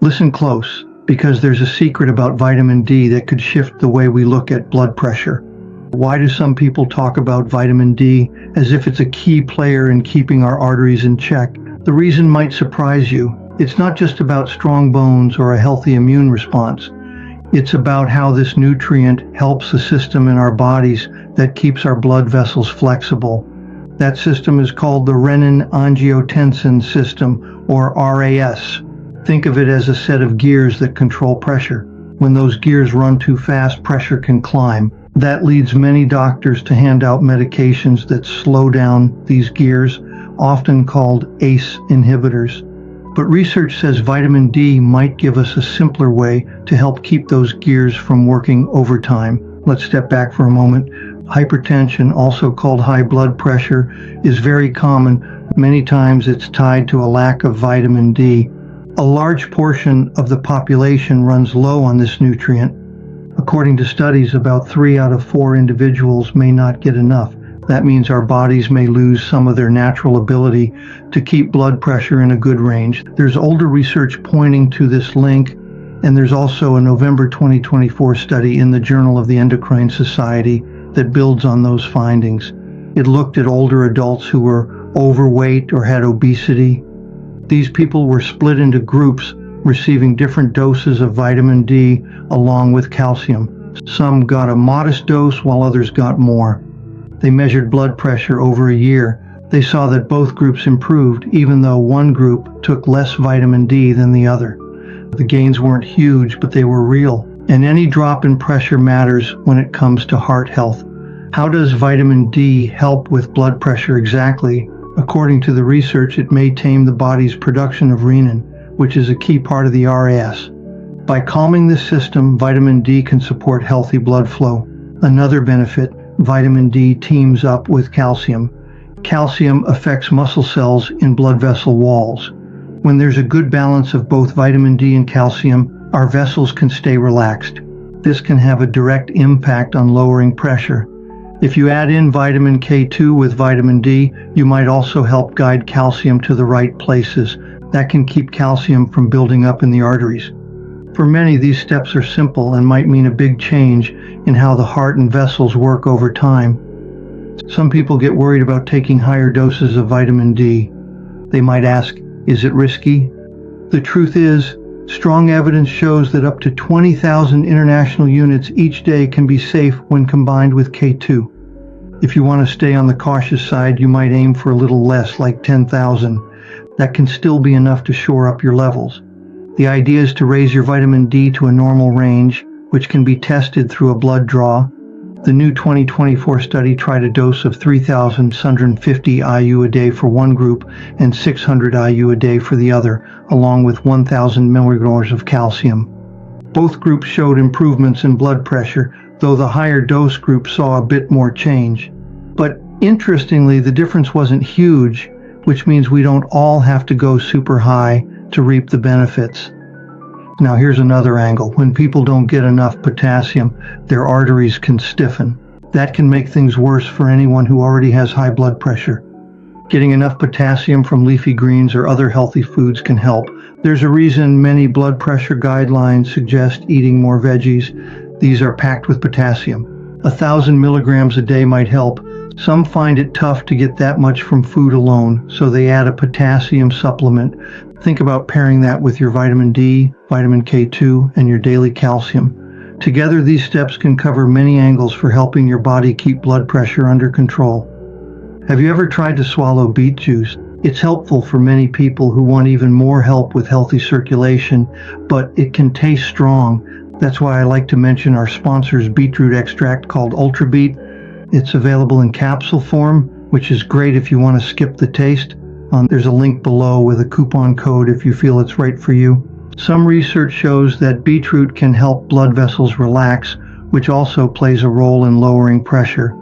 Listen close, because there's a secret about vitamin D that could shift the way we look at blood pressure. Why do some people talk about vitamin D as if it's a key player in keeping our arteries in check? The reason might surprise you. It's not just about strong bones or a healthy immune response. It's about how this nutrient helps the system in our bodies that keeps our blood vessels flexible. That system is called the renin-angiotensin system, or RAS. Think of it as a set of gears that control pressure. When those gears run too fast, pressure can climb. That leads many doctors to hand out medications that slow down these gears, often called ACE inhibitors. But research says vitamin D might give us a simpler way to help keep those gears from working overtime. Let's step back for a moment. Hypertension, also called high blood pressure, is very common. Many times it's tied to a lack of vitamin D. A large portion of the population runs low on this nutrient. According to studies, about 3 out of 4 individuals may not get enough. That means our bodies may lose some of their natural ability to keep blood pressure in a good range. There's older research pointing to this link, and there's also a November 2024 study in the Journal of the Endocrine Society that builds on those findings. It looked at older adults who were overweight or had obesity. These people were split into groups receiving different doses of vitamin D along with calcium. Some got a modest dose while others got more. They measured blood pressure over a year. They saw that both groups improved, even though one group took less vitamin D than the other. The gains weren't huge, but they were real. And any drop in pressure matters when it comes to heart health. How does vitamin D help with blood pressure exactly? According to the research, it may tame the body's production of renin, which is a key part of the RAS. By calming this system, vitamin D can support healthy blood flow. Another benefit, vitamin D teams up with calcium. Calcium affects muscle cells in blood vessel walls. When there's a good balance of both vitamin D and calcium, our vessels can stay relaxed. This can have a direct impact on lowering pressure. If you add in vitamin K2 with vitamin D, you might also help guide calcium to the right places. That can keep calcium from building up in the arteries. For many, these steps are simple and might mean a big change in how the heart and vessels work over time. Some people get worried about taking higher doses of vitamin D. They might ask, is it risky? The truth is, strong evidence shows that up to 20,000 international units each day can be safe when combined with K2. If you want to stay on the cautious side, you might aim for a little less, like 10,000. That can still be enough to shore up your levels. The idea is to raise your vitamin D to a normal range, which can be tested through a blood draw. The new 2024 study tried a dose of 3,650 IU a day for one group and 600 IU a day for the other, along with 1,000 milligrams of calcium. Both groups showed improvements in blood pressure, though the higher dose group saw a bit more change. But interestingly, the difference wasn't huge, which means we don't all have to go super high to reap the benefits. Now here's another angle. When people don't get enough potassium, their arteries can stiffen. That can make things worse for anyone who already has high blood pressure. Getting enough potassium from leafy greens or other healthy foods can help. There's a reason many blood pressure guidelines suggest eating more veggies. These are packed with potassium. 1,000 milligrams a day might help. Some find it tough to get that much from food alone, so they add a potassium supplement. Think about pairing that with your vitamin D, vitamin K2, and your daily calcium. Together, these steps can cover many angles for helping your body keep blood pressure under control. Have you ever tried to swallow beet juice? It's helpful for many people who want even more help with healthy circulation, but it can taste strong. That's why I like to mention our sponsor's Beetoot Extract called Ultrabeet. It's available in capsule form, which is great if you want to skip the taste. There's a link below with a coupon code if you feel it's right for you. Some research shows that beetroot can help blood vessels relax, which also plays a role in lowering pressure.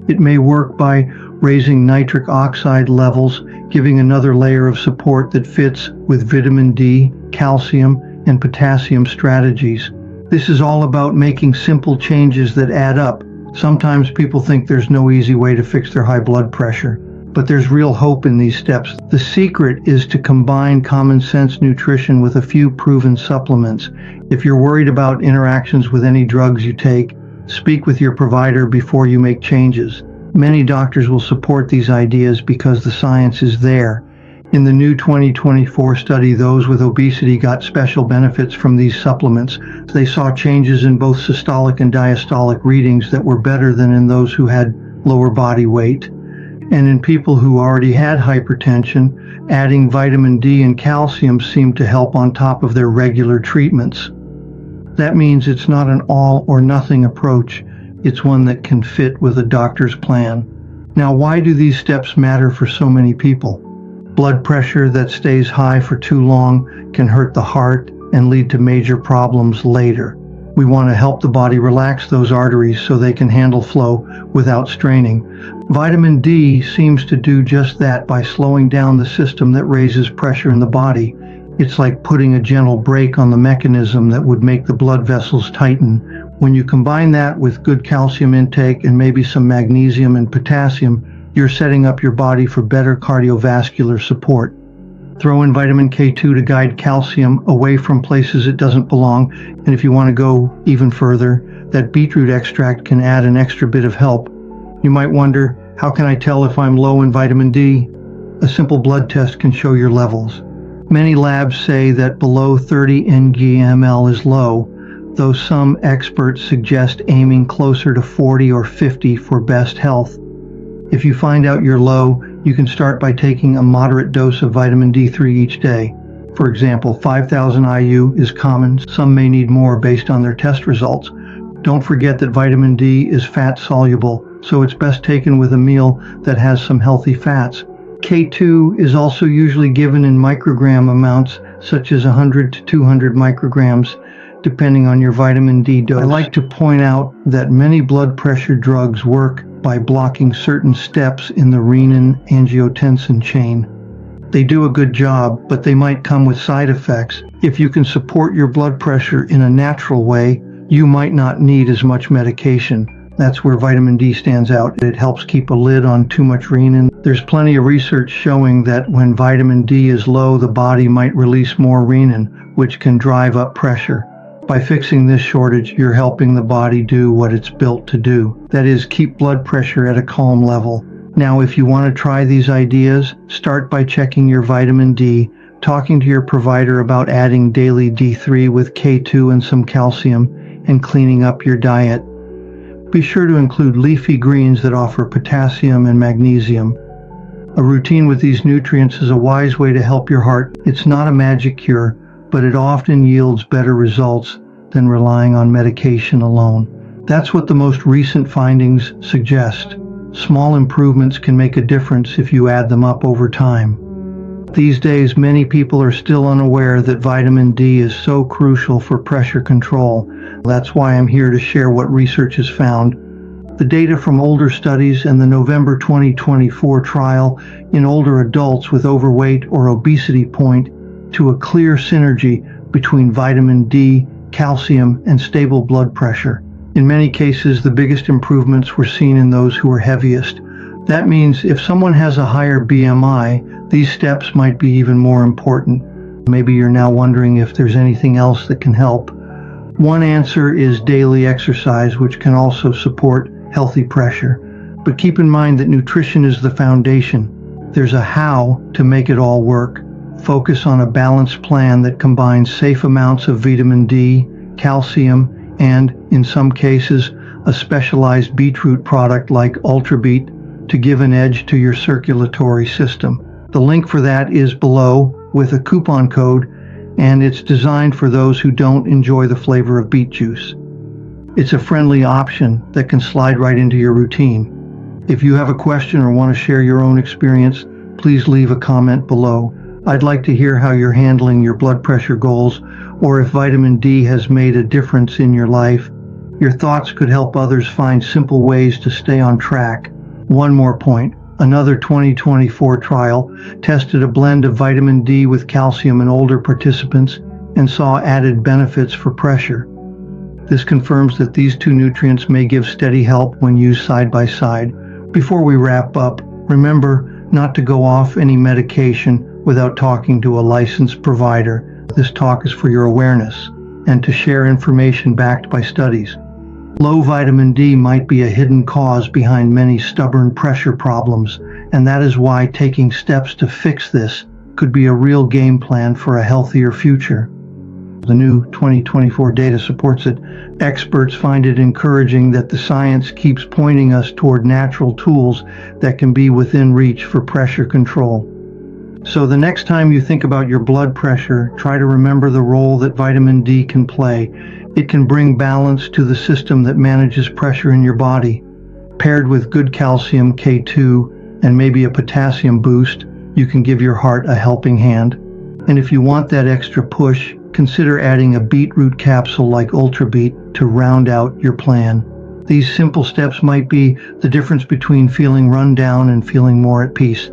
It may work by raising nitric oxide levels, giving another layer of support that fits with vitamin D, calcium, and potassium strategies. This is all about making simple changes that add up. Sometimes people think there's no easy way to fix their high blood pressure. But there's real hope in these steps. The secret is to combine common sense nutrition with a few proven supplements. If you're worried about interactions with any drugs you take, speak with your provider before you make changes. Many doctors will support these ideas because the science is there. In the new 2024 study, those with obesity got special benefits from these supplements. They saw changes in both systolic and diastolic readings that were better than in those who had lower body weight. And in people who already had hypertension, adding vitamin D and calcium seemed to help on top of their regular treatments. That means it's not an all or nothing approach. It's one that can fit with a doctor's plan. Now, why do these steps matter for so many people? Blood pressure that stays high for too long can hurt the heart and lead to major problems later. We want to help the body relax those arteries so they can handle flow without straining. Vitamin D seems to do just that by slowing down the system that raises pressure in the body. It's like putting a gentle brake on the mechanism that would make the blood vessels tighten. When you combine that with good calcium intake and maybe some magnesium and potassium, you're setting up your body for better cardiovascular support. Throw in vitamin K2 to guide calcium away from places it doesn't belong. And if you want to go even further, that beetroot extract can add an extra bit of help. You might wonder, how can I tell if I'm low in vitamin D? A simple blood test can show your levels. Many labs say that below 30 ng/ml is low, though some experts suggest aiming closer to 40 or 50 for best health. If you find out you're low, you can start by taking a moderate dose of vitamin D3 each day. For example, 5,000 IU is common. Some may need more based on their test results. Don't forget that vitamin D is fat soluble, so it's best taken with a meal that has some healthy fats. K2 is also usually given in microgram amounts, such as 100 to 200 micrograms, depending on your vitamin D dose. I like to point out that many blood pressure drugs work by blocking certain steps in the renin-angiotensin chain. They do a good job, but they might come with side effects. If you can support your blood pressure in a natural way, you might not need as much medication. That's where vitamin D stands out. It helps keep a lid on too much renin. There's plenty of research showing that when vitamin D is low, the body might release more renin, which can drive up pressure. By fixing this shortage, you're helping the body do what it's built to do. That is, keep blood pressure at a calm level. Now, if you want to try these ideas, start by checking your vitamin D, talking to your provider about adding daily D3 with K2 and some calcium, and cleaning up your diet. Be sure to include leafy greens that offer potassium and magnesium. A routine with these nutrients is a wise way to help your heart. It's not a magic cure, but it often yields better results than relying on medication alone. That's what the most recent findings suggest. Small improvements can make a difference if you add them up over time. These days, many people are still unaware that vitamin D is so crucial for pressure control. That's why I'm here to share what research has found. The data from older studies and the November 2024 trial in older adults with overweight or obesity point to a clear synergy between vitamin D, calcium, and stable blood pressure. In many cases, the biggest improvements were seen in those who were heaviest. That means if someone has a higher BMI, these steps might be even more important. Maybe you're now wondering if there's anything else that can help. One answer is daily exercise, which can also support healthy pressure. But keep in mind that nutrition is the foundation. There's a how to make it all work. Focus on a balanced plan that combines safe amounts of vitamin D, calcium, and, in some cases, a specialized beetroot product like Ultrabeet to give an edge to your circulatory system. The link for that is below with a coupon code, and it's designed for those who don't enjoy the flavor of beet juice. It's a friendly option that can slide right into your routine. If you have a question or want to share your own experience, please leave a comment below. I'd like to hear how you're handling your blood pressure goals, or if vitamin D has made a difference in your life. Your thoughts could help others find simple ways to stay on track. One more point. Another 2024 trial tested a blend of vitamin D with calcium in older participants and saw added benefits for pressure. This confirms that these two nutrients may give steady help when used side by side. Before we wrap up, remember, not to go off any medication without talking to a licensed provider. This talk is for your awareness and to share information backed by studies. Low vitamin D might be a hidden cause behind many stubborn pressure problems, and that is why taking steps to fix this could be a real game plan for a healthier future. The new 2024 data supports it. Experts find it encouraging that the science keeps pointing us toward natural tools that can be within reach for pressure control. So the next time you think about your blood pressure, try to remember the role that vitamin D can play. It can bring balance to the system that manages pressure in your body. Paired with good calcium, K2, and maybe a potassium boost, you can give your heart a helping hand. And if you want that extra push, consider adding a beetroot capsule like Ultrabeet to round out your plan. These simple steps might be the difference between feeling run down and feeling more at peace.